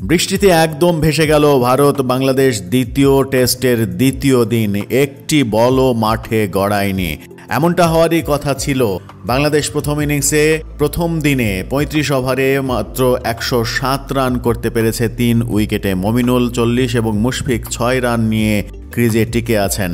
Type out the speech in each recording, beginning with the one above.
বৃষ্টিতে একদম ভেসে গেল ভারত বাংলাদেশ দ্বিতীয় টেস্টের দ্বিতীয় দিন। একটি বলও মাঠে গড়ায়নি, এমনটা হওয়ারই কথা ছিল। বাংলাদেশ প্রথম ইনিংসে প্রথম দিনে ৩৫ ওভারে মাত্র ১০৭ রান করতে পেরেছে ৩ উইকেটে। মমিনুল ৪০ এবং মুশফিক ৬ রান নিয়ে ক্রিজে টিকে আছেন।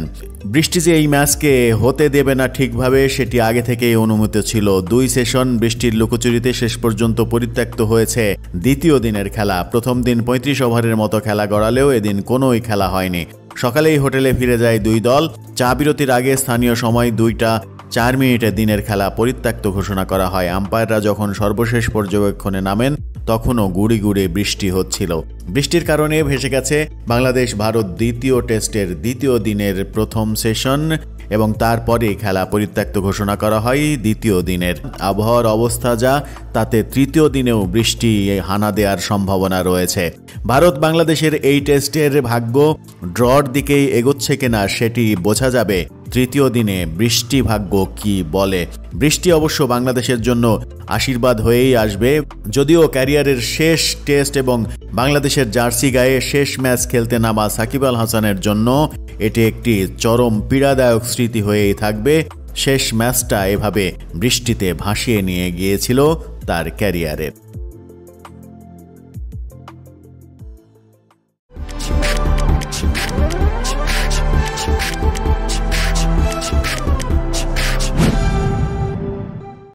বৃষ্টি যে এই ম্যাচকে হতে দেবে না ঠিকভাবে সেটি আগে থেকেই অনুমিত ছিল। ২ সেশন বৃষ্টির লুকোচুরিতে শেষ পর্যন্ত পরিত্যক্ত হয়েছে দ্বিতীয় দিনের খেলা। প্রথম দিন ৩৫ ওভারের মতো খেলা গড়ালেও এদিন কোনোই খেলা হয়নি। সকালেই হোটেলে ফিরে যায় দুই দল। চা বিরতির আগে স্থানীয় সময় ২টা ৪ দিনের খেলা পরিত্যক্ত ঘোষণা করা হয়। আম্পায়াররা যখন সর্বশেষ পর্যবেক্ষণে নামেন তখনও গুড়ি গুড়ে বৃষ্টি হচ্ছিল। বৃষ্টির কারণে ভেসে গেছে বাংলাদেশ ভারত দ্বিতীয় টেস্টের দ্বিতীয় দিনের প্রথম সেশন এবং তারপরে খেলা পরিত্যক্ত ঘোষণা করা হয় দ্বিতীয় দিনের। আবহাওয়ার অবস্থা যা, তাতে তৃতীয় দিনেও বৃষ্টি হানা দেওয়ার সম্ভাবনা রয়েছে। ভারত বাংলাদেশের এই টেস্টের ভাগ্য ড্রর দিকেই এগোচ্ছে কিনা সেটি বোঝা যাবে তৃতীয় দিনে বৃষ্টি ভাগ্য কি বলে। বৃষ্টি অবশ্য বাংলাদেশের জন্য আশীর্বাদ হয়েই আসবে। যদিও ক্যারিয়ারের শেষ টেস্ট এবং বাংলাদেশের জার্সি গায়ে শেষ ম্যাচ খেলতে নামা সাকিব আল হাসানের জন্য এটি একটি চরম পীড়াদায়ক স্মৃতি হয়েই থাকবে। শেষ ম্যাচটা এভাবে বৃষ্টিতে ভাসিয়ে নিয়ে গিয়েছিল তার ক্যারিয়ারের।